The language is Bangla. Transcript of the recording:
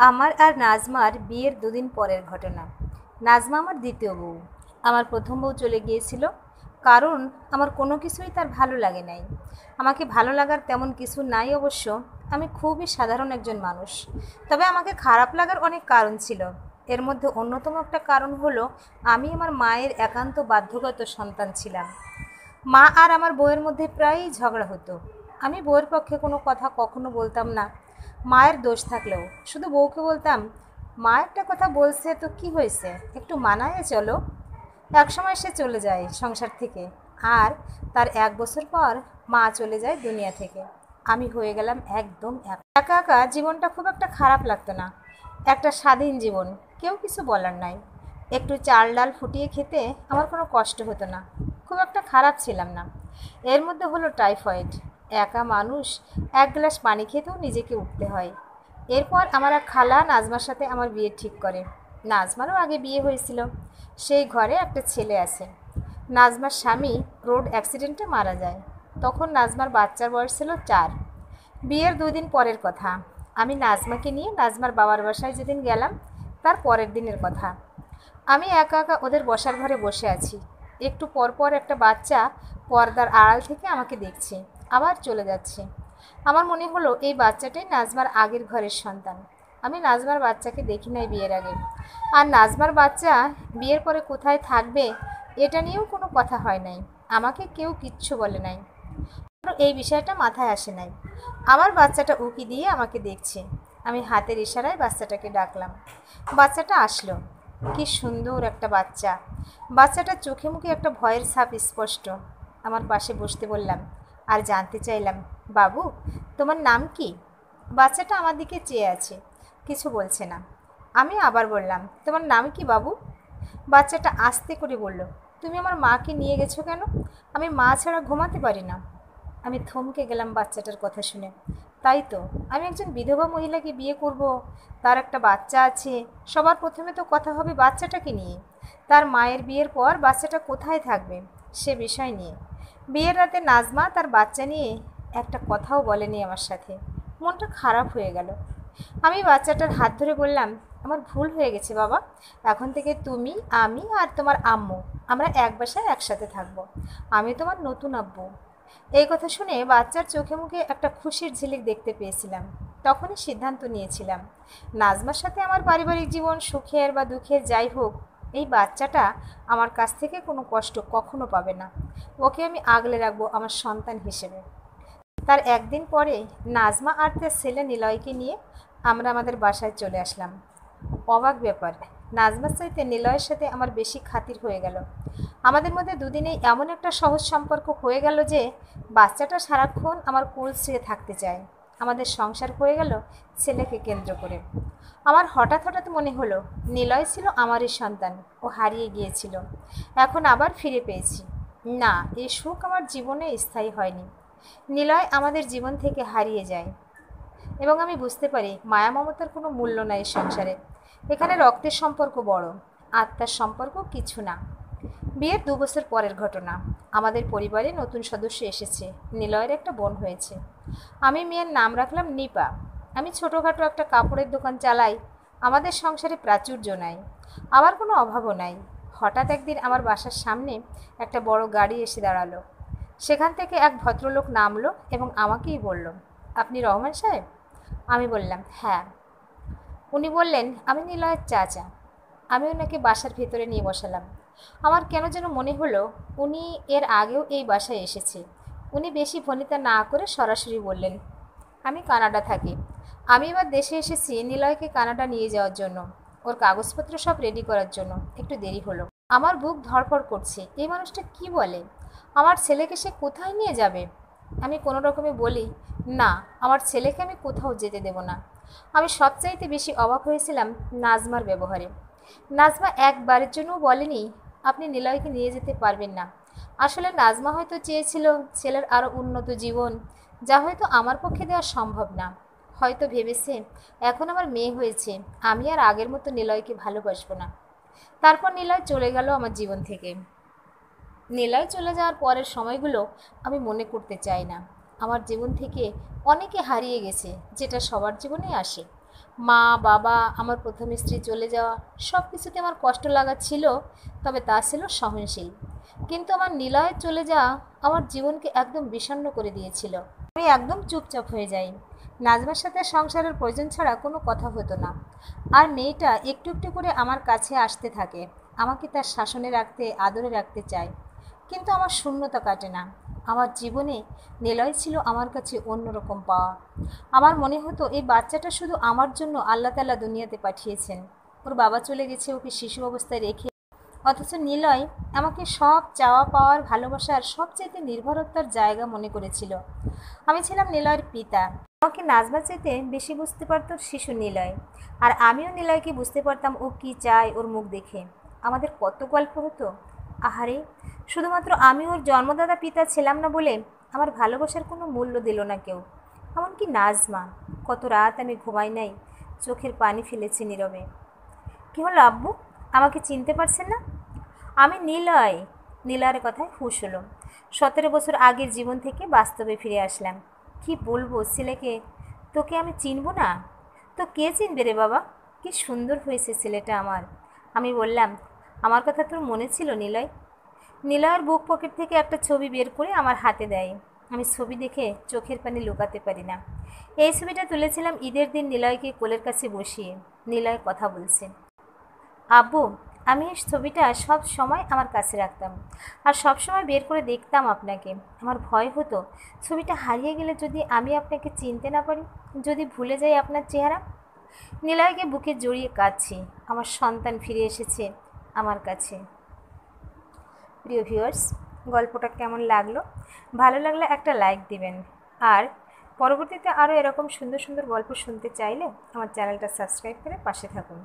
আমার আর নাজমার বিয়ের দুদিন পরের ঘটনা। নাজমা আমার দ্বিতীয় বউ। আমার প্রথম বউ চলে গিয়েছিল, কারণ আমার কোনো কিছুই তার ভালো লাগে নাই। আমাকে ভালো লাগার তেমন কিছু নাই অবশ্য। আমি খুবই সাধারণ একজন মানুষ, তবে আমাকে খারাপ লাগার অনেক কারণ ছিল। এর মধ্যে অন্যতম একটা কারণ হলো, আমি আমার মায়ের একান্ত বাধ্যগত সন্তান ছিলাম। মা আর আমার বউয়ের মধ্যে প্রায়ই ঝগড়া হতো। আমি বউয়ের পক্ষে কোনো কথা কখনো বলতাম না, মায়ের দোষ থাকলেও। শুধু বউকে বলতাম, মা একটা কথা বলছে তো কি হয়েছে, একটু মানায় চলো। একসময় সে চলে যায় সংসার থেকে, আর তার 1 বছর পর মা চলে যায় দুনিয়া থেকে। আমি হয়ে গেলাম একদম একা একা। জীবনটা খুব একটা খারাপ লাগতো না, একটা স্বাধীন জীবন, কেউ কিছু বলার নাই। একটু চাল ডাল ফুটিয়ে খেতে আমার কোনো কষ্ট হতো না, খুব একটা খারাপ ছিলাম না। এর মধ্যে হলো টাইফয়েড। একা মানুষ, 1 গ্লাস পানি খেতেও নিজেকে উঠতে হয়। এরপর আমার এক খালা নাজমার সাথে আমার বিয়ে ঠিক করে। নাজমারও আগে বিয়ে হয়েছিল, সেই ঘরে একটা ছেলে আছে। নাজমার স্বামী রোড অ্যাক্সিডেন্টে মারা যায়, তখন নাজমার বাচ্চার বয়স ছিল 4। বিয়ের 2 দিন পরের কথা। আমি নাজমাকে নিয়ে নাজমার বাবার বাসায় যেদিন গেলাম, তার পরের দিনের কথা। আমি একা একা ওদের বসার ঘরে বসে আছি। একটু পর পর একটা বাচ্চা পর্দার আড়াল থেকে আমাকে দেখছে, আবার চলে যাচ্ছে। আমার মনে হলো এই বাচ্চাটাই নাজমার আগের ঘরের সন্তান। আমি নাজমার বাচ্চাকে দেখি নাই বিয়ের আগে, আর নাজমার বাচ্চা বিয়ের পরে কোথায় থাকবে এটা নিয়েও কোনো কথা হয় নাই। আমাকে কেউ কিচ্ছু বলে নাই, এই বিষয়টা মাথায় আসে নাই। আমার বাচ্চাটা উকি দিয়ে আমাকে দেখছে। আমি হাতের ইশারায় বাচ্চাটাকে ডাকলাম, বাচ্চাটা আসলো। কি সুন্দর একটা বাচ্চা। বাচ্চাটার চোখে মুখে একটা ভয়ের ছাপ স্পষ্ট। আমার পাশে বসতে বললাম, আর জানতে চাইলাম, বাবু তোমার নাম কি? বাচ্চাটা আমার দিকে চেয়ে আছে, কিছু বলছে না। আমি আবার বললাম, তোমার নাম কি বাবু? বাচ্চাটা আস্তে করে বলল, তুমি আমার মাকে নিয়ে গেছো কেন? আমি মা ছাড়া ঘুমাতে পারি না। আমি থমকে গেলাম বাচ্চাটার কথা শুনে। তাই তো, আমি একজন বিধবা মহিলাকে বিয়ে করব, তার একটা বাচ্চা আছে। সবার প্রথমে তো কথা হবে বাচ্চাটাকে নিয়ে। তার মায়ের বিয়ের পর বাচ্চাটা কোথায় থাকবে সে বিষয় নিয়ে। বিয়ের রাতে নাজমা তার বাচ্চা নিয়ে একটা কথাও বলেনি আমার সাথে। মনটা খারাপ হয়ে গেল। আমি বাচ্চাটার হাত ধরে বললাম, আমার ভুল হয়ে গেছে বাবা। এখন থেকে তুমি, আমি আর তোমার আম্মু আমরা এক বাসায় একসাথে থাকবো। আমি তোমার নতুন আব্বু। এই কথা শুনে বাচ্চার চোখে মুখে একটা খুশির ঝিলিক দেখতে পেয়েছিলাম। তখনই সিদ্ধান্ত নিয়েছিলাম, নাজমার সাথে আমার পারিবারিক জীবন সুখের বা দুঃখের যাই হোক, এই বাচ্চাটা আমার কাছ থেকে কোনো কষ্ট কখনো পাবে না। ওকে আমি আগলে রাখবো আমার সন্তান হিসেবে। তার একদিন পরে নাজমা আর তার ছেলে নিলয়কে নিয়ে আমরা আমাদের বাসায় চলে আসলাম। অবাক ব্যাপার, নাজমার চাইতে নিলয়ের সাথে আমার বেশি খাতির হয়ে গেল। আমাদের মধ্যে দুদিনেই এমন একটা সহজ সম্পর্ক হয়ে গেল যে বাচ্চাটা সারাক্ষণ আমার কোল ছুঁয়ে থাকতে চায়। আমাদের সংসার হয়ে গেল ছেলেকে কেন্দ্র করে। আমার হঠাৎ হঠাৎ মনে হলো, নিলয় ছিল আমারই সন্তান, ও হারিয়ে গিয়েছিল, এখন আবার ফিরে পেয়েছি। না, এই সুখ আমার জীবনে স্থায়ী হয়নি। নিলয় আমাদের জীবন থেকে হারিয়ে যায় এবং আমি বুঝতে পারি মায়া মমতার কোনো মূল্য নাই সংসারে। এখানে রক্তের সম্পর্ক বড়, আত্মার সম্পর্ক কিছু না। বিয়ের 2 বছর পরের ঘটনা। আমাদের পরিবারে নতুন সদস্য এসেছে, নিলয়ের একটা বোন হয়েছে। আমি মেয়ের নাম রাখলাম নিপা। আমি ছোটোখাটো একটা কাপড়ের দোকান চালাই। আমাদের সংসারে প্রাচুর্য নাই, আমার কোনো অভাবও নাই। হঠাৎ একদিন আমার বাসার সামনে একটা বড় গাড়ি এসে দাঁড়ালো। সেখান থেকে এক ভদ্রলোক নামলো এবং আমাকেই বলল, আপনি রহমান সাহেব? আমি বললাম, হ্যাঁ। উনি বললেন, আমি নিলয়ের চাচা। আমি ওনাকে বাসার ভেতরে নিয়ে বসালাম। আমার কেন যেন মনে হলো উনি এর আগেও এই বাসায় এসেছে। উনি বেশি ভনিতা না করে সরাসরি বললেন, আমি কানাডা থাকি। আমি এবার দেশে এসেছি নিলয়কে কানাডা নিয়ে যাওয়ার জন্য, ওর কাগজপত্র সব রেডি করার জন্য। একটু দেরি হলো। আমার বুক ধড়ফড় করছে, এই মানুষটা কি বলে? আমার ছেলেকে সে কোথায় নিয়ে যাবে? আমি কোনো রকমে বলি, না, আমার ছেলেকে আমি কোথাও যেতে দেব না। আমি সবচাইতে বেশি অবাক হয়েছিলাম নাজমার ব্যবহারে। নাজমা একবারের জন্যও বলেনি আপনি নিলয়কে নিয়ে যেতে পারবেন না। আসলে নাজমা হয়তো চেয়েছিল ছেলের আরও উন্নত জীবন, যা হয়তো আমার পক্ষে দেওয়া সম্ভব না। হয়তো ভেবেছে এখন আমার মেয়ে হয়েছে, আমি আর আগের মতো নিলয়কে ভালোবাসবো না। তারপর নিলয় চলে গেল আমার জীবন থেকে। নিলয় চলে যাওয়ার পরের সময়গুলো আমি মনে করতে চাই না। আমার জীবন থেকে অনেকে হারিয়ে গেছে, যেটা সবার জীবনে আসে। মা, বাবা, আমার প্রথম স্ত্রী চলে যাওয়া সব কিছুতে আমার কষ্ট লাগা ছিল, তবে তা ছিল সহনশীল। কিন্তু আমার নিলয়ের চলে যাওয়া আমার জীবনকে একদম বিষণ্ণ করে দিয়েছিল। আমি একদম চুপচাপ হয়ে যাই। নাজমার সাথে সংসারের প্রয়োজন ছাড়া কোনো কথা হতো না। আর মেয়েটা একটু একটু করে আমার কাছে আসতে থাকে, আমাকে তার শাসনে রাখতে, আদরে রাখতে চায়। কিন্তু আমার শূন্যতা কাটে না। আমার জীবনে নিলয় ছিল আমার কাছে অন্যরকম পাওয়া। আমার মনে হতো এই বাচ্চাটা শুধু আমার জন্য আল্লাহ তাআলা দুনিয়াতে পাঠিয়েছেন। ওর বাবা চলে গেছে ওকে শিশু অবস্থায় রেখে, অথচ নিলয় আমাকে সব চাওয়া পাওয়ার ভালোবাসার সবচাইতে নির্ভরতার জায়গা মনে করেছিল। আমি ছিলাম নিলয়ের পিতা। আমাকে নাজমা চাইতে বেশি বুঝতে পারত শিশু নিলয়, আর আমিও নিলয়কে বুঝতে পারতাম ও কি চায় ওর মুখ দেখে। আমাদের কত গল্প হতো। আহারে, শুধুমাত্র আমি ওর জন্মদাতা পিতা ছিলাম না বলে আমার ভালোবাসার কোনো মূল্য দিল না কেউ, এমনকি নাজমা। কত রাত আমি ঘুমাই নাই, চোখের পানি ফেলেছি নীরবে। কী হলো আব্বু, আমাকে চিনতে পারছেন না? আমি নিলয়। নিলয়ের কথায় হুঁশ হলো। 17 বছর আগের জীবন থেকে বাস্তবে ফিরে আসলাম। কি বলবো ছেলেকে, তোকে আমি চিনব না? তো কে চিনবে রে বাবা? কি সুন্দর হয়েছে ছেলেটা আমার। আমি বললাম, আমার কথা তোর মনে ছিল নিলয়? নিলয়ের বুক পকেট থেকে একটা ছবি বের করে আমার হাতে দেয়। আমি ছবি দেখে চোখের পানি লুকাতে পারি না। এই ছবিটা তুলেছিলাম ঈদের দিন নিলয়কে কোলের কাছে বসিয়ে। নিলয় কথা বলছে। আব্বু, আমি এই ছবিটা সব সময় আমার কাছে রাখতাম, আর সব সময় বের করে দেখতাম আপনাকে। আমার ভয় হতো ছবিটা হারিয়ে গেলে যদি আমি আপনাকে চিনতে না পারি, যদি ভুলে যাই আপনার চেহারা। নিলয়কে বুকে জড়িয়ে কাঁদছি। আমার সন্তান ফিরে এসেছে আমার কাছে। প্রিয় ভিউয়ার্স, গল্পটা কেমন লাগলো? ভালো লাগলে একটা লাইক দিবেন। আর পরবর্তীতে আরও এরকম সুন্দর সুন্দর গল্প শুনতে চাইলে আমার চ্যানেলটা সাবস্ক্রাইব করে পাশে থাকুন।